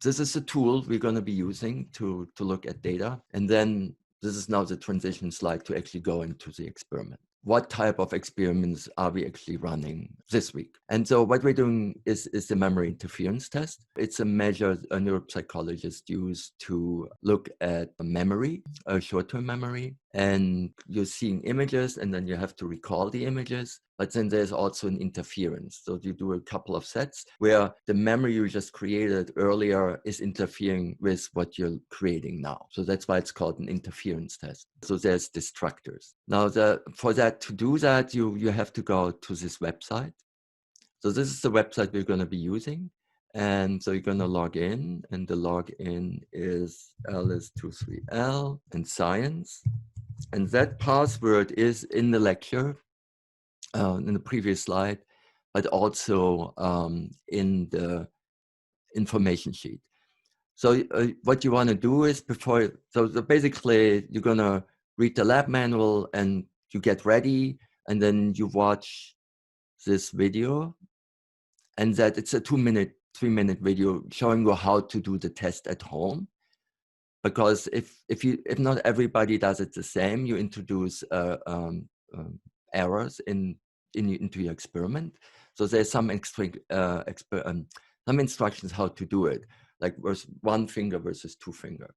this is a tool we're going to be using to look at data. And then this is now the transition slide to actually go into the experiment. What type of experiments are we actually running this week? And so what we're doing is the memory interference test. It's a measure a neuropsychologist use to look at memory, short-term memory, and you're seeing images and then you have to recall the images. But then there's also an interference. So you do a couple of sets where the memory you just created earlier is interfering with what you're creating now. So that's why it's called an interference test. So there's distractors. Now, for that to do that, you have to go to this website. So this is the website we're going to be using. And so you're going to log in, and the login is Alice23L and science. And that password is in the lecture, in the previous slide, but also in the information sheet. So what you want to do is so basically you're going to read the lab manual and you get ready, and then you watch this video, and that it's a 3-minute video showing you how to do the test at home. Because if not everybody does it the same, you introduce errors into your experiment. So there's some instructions how to do it, like one finger versus 2 finger.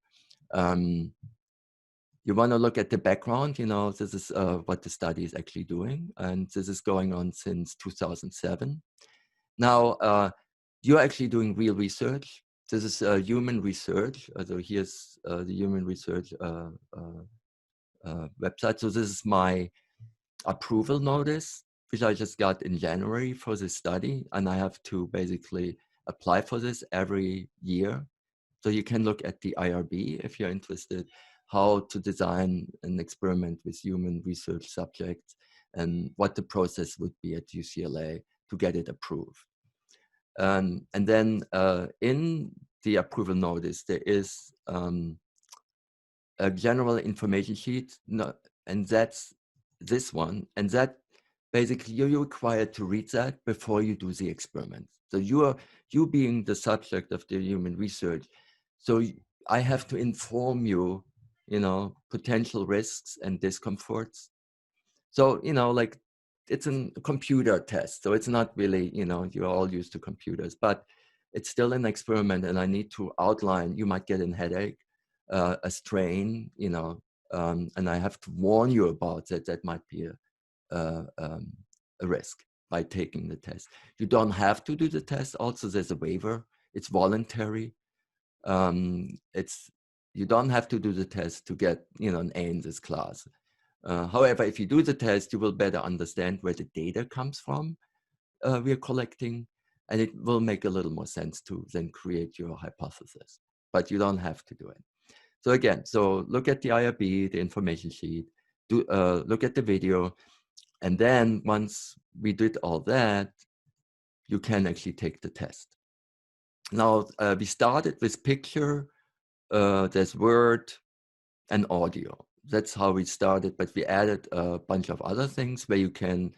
You want to look at the background. This is what the study is actually doing, and this is going on since 2007. Now, you're actually doing real research. This is human research. So here's the human research website. So this is my approval notice, which I just got in January for this study. And I have to basically apply for this every year. So you can look at the IRB if you're interested, how to design an experiment with human research subjects and what the process would be at UCLA to get it approved. And then in the approval notice, there is a general information sheet, and that's this one. And that basically you're required to read that before you do the experiment. So you being the subject of the human research, so I have to inform you, potential risks and discomforts. So, like it's a computer test. So it's not really, you're all used to computers, but it's still an experiment, and I need to outline, you might get a headache, a strain, and I have to warn you about that. That might be a risk by taking the test. You don't have to do the test. Also, there's a waiver. It's voluntary. You don't have to do the test to get, an A in this class. However, if you do the test, you will better understand where the data comes from we're collecting, and it will make a little more sense to then create your hypothesis. But you don't have to do it. So again, look at the IRB, the information sheet, look at the video, and then once we did all that, you can actually take the test. Now, we started with picture, there's word, and audio. That's how we started, but we added a bunch of other things where you can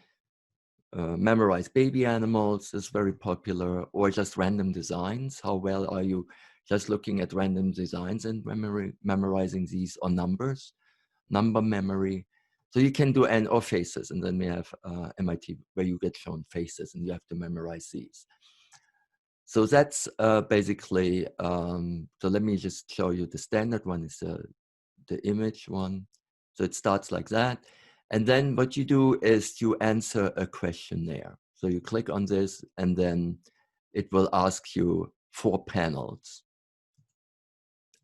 memorize baby animals is very popular, or just random designs. How well are you just looking at random designs and memorizing these, or numbers, number memory? So you can do or faces, and then we have MIT where you get shown faces and you have to memorize these. So that's basically, so let me just show you the standard one is the image one. So it starts like that. And then what you do is you answer a questionnaire. So you click on this, and then it will ask you 4 panels.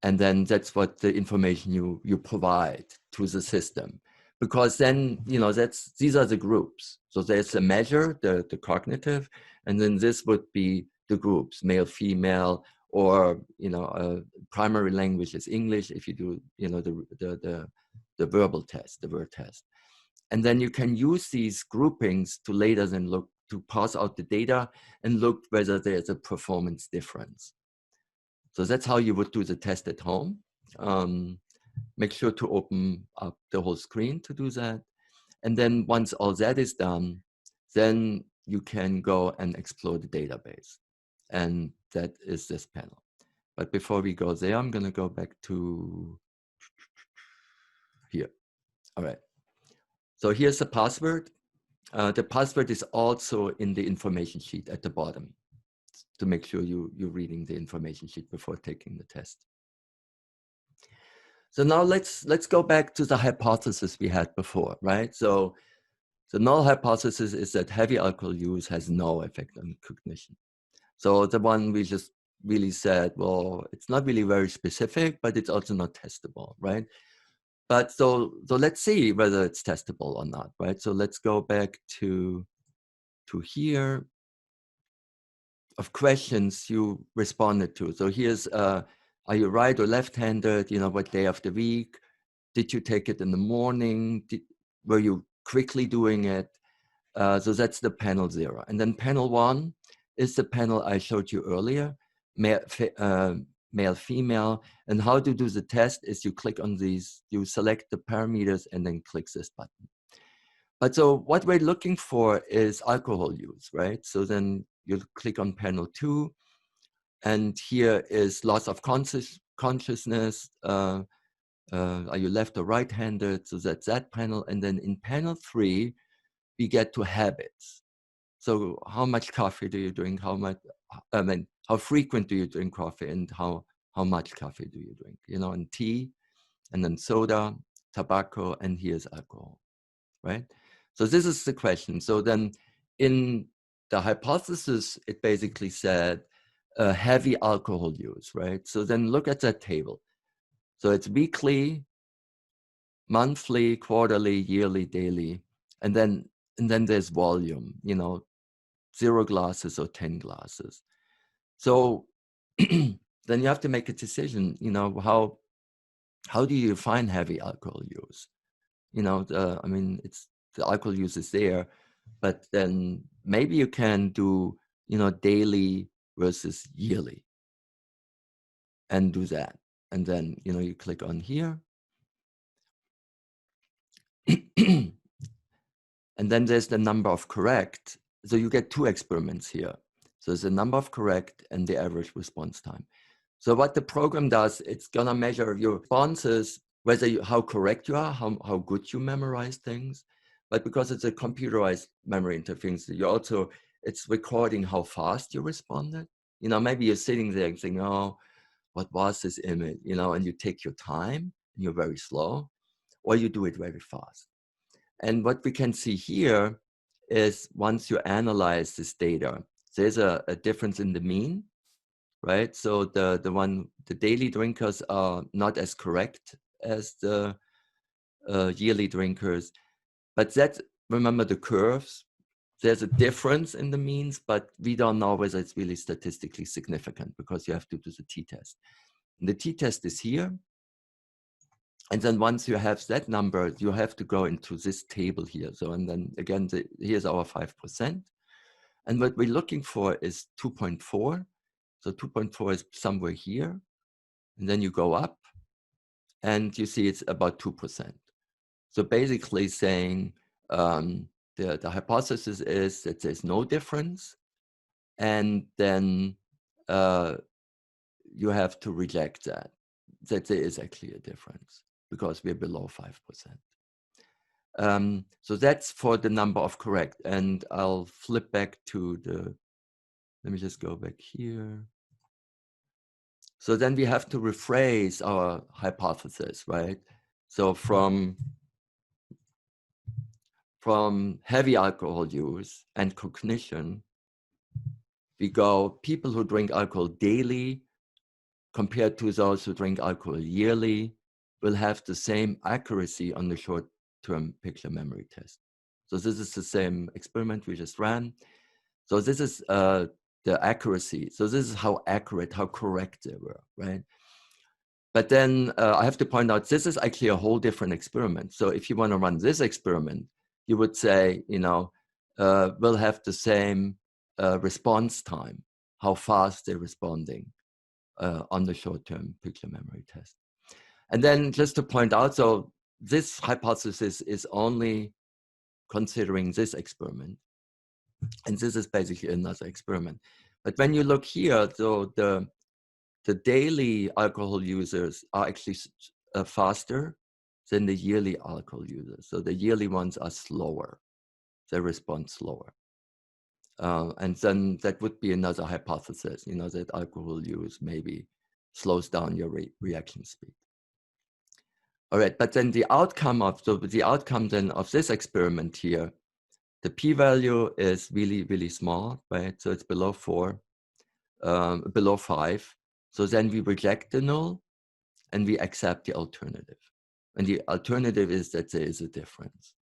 And then that's what the information you provide to the system. Because then, these are the groups. So there's a measure, the cognitive, and then this would be the groups, male, female, or, primary language is English if you do, the verbal test, the word test. And then you can use these groupings to later then look to parse out the data and look whether there's a performance difference. So that's how you would do the test at home. Make sure to open up the whole screen to do that. And then once all that is done, then you can go and explore the database. And that is this panel. But before we go there, I'm going to go back to here. All right. So here's the password. The password is also in the information sheet at the bottom to make sure you're reading the information sheet before taking the test. So now let's go back to the hypothesis we had before, right? So the null hypothesis is that heavy alcohol use has no effect on cognition. So the one we just really said, well, it's not really very specific, but it's also not testable, right? But so let's see whether it's testable or not, right? So let's go back to here of questions you responded to. So here's, are you right or left-handed? You know, what day of the week? Did you take it in the morning? Were you quickly doing it? So that's the panel 0. And then panel 1 is the panel I showed you earlier, male, female. And how to do the test is you click on these, you select the parameters and then click this button. But so what we're looking for is alcohol use, right? So then you click on panel 2, and here is loss of consciousness. Are you left or right-handed? So that's that panel. And then in panel 3, we get to habits. So how much coffee do you drink? How frequent do you drink coffee, and how much coffee do you drink? You know, and tea, and then soda, tobacco, and here's alcohol, right? So this is the question. So then in the hypothesis, it basically said heavy alcohol use, right? So then look at that table. So it's weekly, monthly, quarterly, yearly, daily, and then there's volume, you know, 0 glasses or 10 glasses. So then you have to make a decision, you know, how do you define heavy alcohol use? You know, I mean, the alcohol use is there, but then maybe you can do, you know, daily versus yearly and do that. And then, you know, you click on here. And then there's the number of correct. So you get 2 experiments here. So there's the number of correct and the average response time. So what the program does, it's gonna measure your responses, whether how correct you are, how good you memorize things. But because it's a computerized memory interface, it's recording how fast you responded. You know, maybe you're sitting there and saying, oh, what was this image? You know, and you take your time and you're very slow, or you do it very fast. And what we can see here is once you analyze this data, there's a difference in the mean, right? So the daily drinkers are not as correct as the yearly drinkers, but remember the curves, there's a difference in the means, but we don't know whether it's really statistically significant because you have to do the t-test. And the t-test is here. And then once you have that number, you have to go into this table here. So, and then again, here's our 5%. And what we're looking for is 2.4. So 2.4 is somewhere here. And then you go up and you see it's about 2%. So basically saying the hypothesis is that there's no difference. And then you have to reject that there is actually a difference because we're below 5%. So that's for the number of correct. And I'll flip back to let me just go back here. So then we have to rephrase our hypothesis, right? So from heavy alcohol use and cognition, we go people who drink alcohol daily compared to those who drink alcohol yearly will have the same accuracy on the short-term picture memory test. So this is the same experiment we just ran. So this is the accuracy. So this is how accurate, how correct they were, right? But then I have to point out, this is actually a whole different experiment. So if you want to run this experiment, you would say, you know, we'll have the same response time, how fast they're responding on the short-term picture memory test. And then just to point out, so this hypothesis is only considering this experiment. And this is basically another experiment. But when you look here, so the daily alcohol users are actually faster than the yearly alcohol users. So the yearly ones are slower. They respond slower. And then that would be another hypothesis, that alcohol use maybe slows down your reaction speed. All right, but then the outcome then of this experiment here, the p-value is really, really small, right? So it's below 4, below 5. So then we reject the null and we accept the alternative. And the alternative is that there is a difference,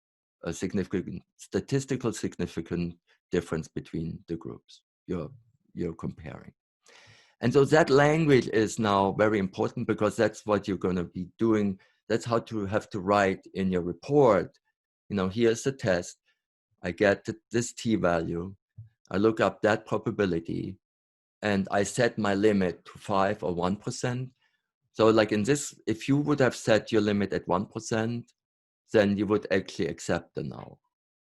a significant, statistical significant difference between the groups you're comparing. And so that language is now very important, because that's what you're going to be doing. That's how to have to write in your report. Here's the test. I get this t-value. I look up that probability, and I set my limit to 5 or 1%. So like in this, if you would have set your limit at 1%, then you would actually accept the null.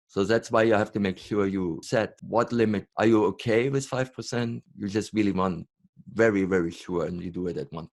So that's why you have to make sure you set what limit. Are you okay with 5%? You just really want very, very sure, and you do it at 1%.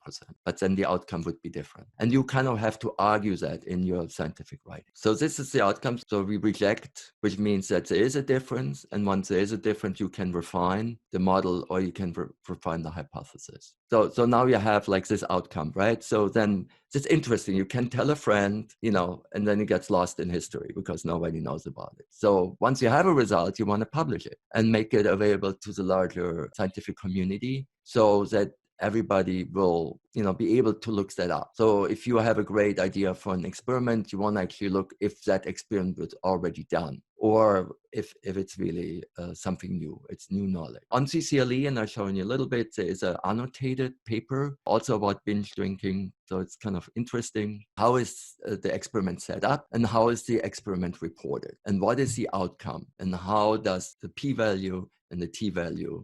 But then the outcome would be different. And you kind of have to argue that in your scientific writing. So this is the outcome. So we reject, which means that there is a difference. And once there is a difference, you can refine the model, or you can refine the hypothesis. So now you have like this outcome, right? So then it's interesting. You can tell a friend, and then it gets lost in history because nobody knows about it. So once you have a result, you want to publish it and make it available to the larger scientific community, so that everybody will, be able to look that up. So if you have a great idea for an experiment, you want to actually look if that experiment was already done, or if it's really something new, it's new knowledge. On CCLE, and I've shown you a little bit, there is an annotated paper also about binge drinking. So it's kind of interesting. How is the experiment set up, and how is the experiment reported, and what is the outcome, and how does the p-value and the t-value,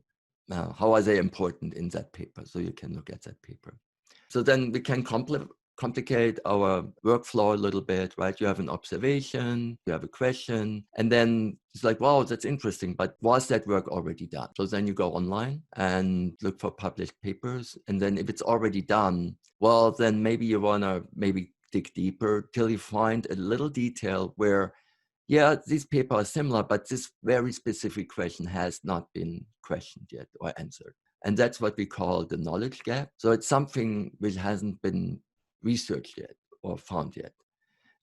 how are they important in that paper? So you can look at that paper. So then we can complicate our workflow a little bit, right? You have an observation, you have a question, and then it's like, wow, that's interesting, but was that work already done? So then you go online and look for published papers. And then if it's already done, well, then maybe you want to dig deeper till you find a little detail where, yeah, these papers are similar, but this very specific question has not been questioned yet or answered. And that's what we call the knowledge gap. So it's something which hasn't been researched yet or found yet.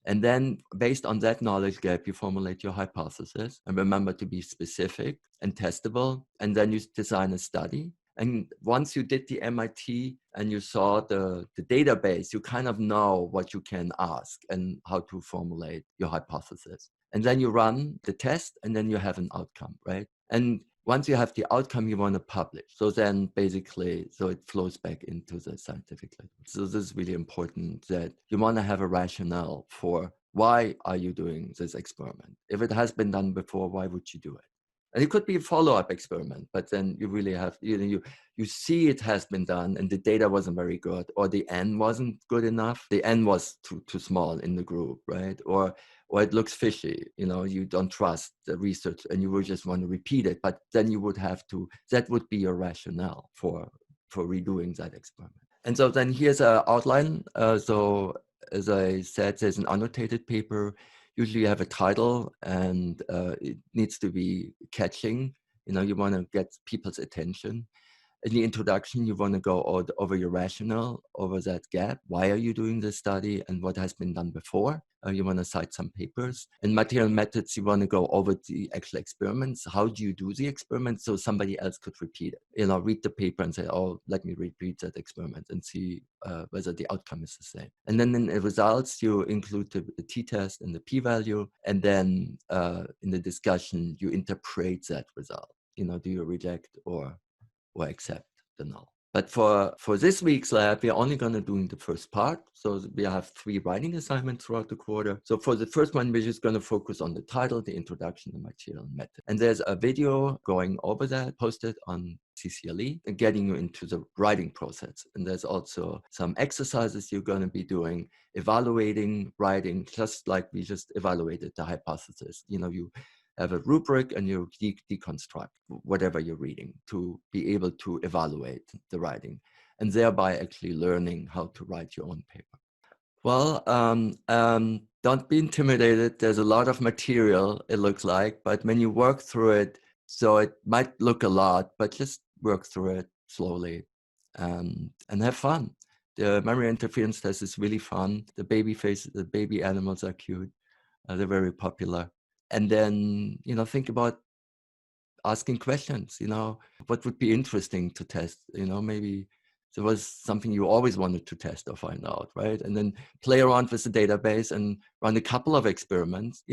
And then based on that knowledge gap, you formulate your hypothesis, and remember to be specific and testable. And then you design a study. And once you did the MIT and you saw the database, you kind of know what you can ask and how to formulate your hypothesis. And then you run the test, and then you have an outcome, right? And once you have the outcome, you want to publish. So then basically, so it flows back into the scientific literature. So this is really important, that you want to have a rationale for why are you doing this experiment? If it has been done before, why would you do it? And it could be a follow-up experiment, but then you really have, you see it has been done and the data wasn't very good, or the N wasn't good enough. The N was too small in the group, right? Or it looks fishy, you don't trust the research and you would just want to repeat it. But then you would have to, that would be your rationale for redoing that experiment. And so then here's an outline. So as I said, there's an annotated paper. Usually you have a title, and it needs to be catching. You want to get people's attention. In the introduction, you want to go over your rationale, over that gap. Why are you doing this study, and what has been done before? You want to cite some papers. In material methods, you want to go over the actual experiments. How do you do the experiment so somebody else could repeat it? Read the paper and say, oh, let me repeat that experiment and see whether the outcome is the same. And then in the results, you include the t-test and the p-value. And then in the discussion, you interpret that result. Do you reject or accept the null? But for this week's lab, we are only going to do the first part. So we have 3 writing assignments throughout the quarter. So for the first one, we're just going to focus on the title, the introduction, the material method. And there's a video going over that, posted on CCLE, and getting you into the writing process. And there's also some exercises you're going to be doing, evaluating writing, just like we just evaluated the hypothesis. You have a rubric and you deconstruct whatever you're reading to be able to evaluate the writing and thereby actually learning how to write your own paper. Well, don't be intimidated. There's a lot of material, it looks like, but when you work through it, so it might look a lot, but just work through it slowly and have fun. The memory interference test is really fun. The baby animals are cute. They're very popular. And then, think about asking questions, what would be interesting to test, maybe there was something you always wanted to test or find out, right? And then play around with the database and run a couple of experiments,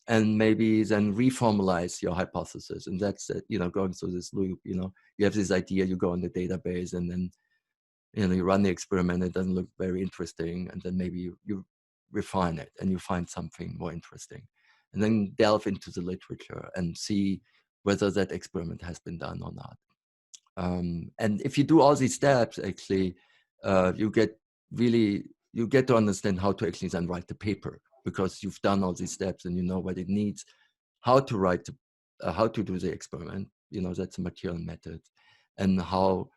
and maybe then reformalize your hypothesis. And that's it, going through this loop, you have this idea, you go in the database and then, you run the experiment, it doesn't look very interesting. And then maybe you refine it and you find something more interesting. And then delve into the literature and see whether that experiment has been done or not. And if you do all these steps, actually, you get to understand how to actually then write the paper, because you've done all these steps and you know what it needs, how to write, how to do the experiment. That's a material method, and how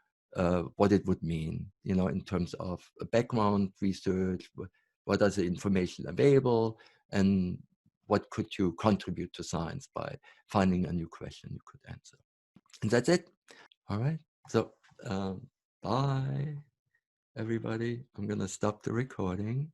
what it would mean, in terms of a background research. What is the information available, and what could you contribute to science by finding a new question you could answer. And that's it. All right. So bye, everybody. I'm going to stop the recording.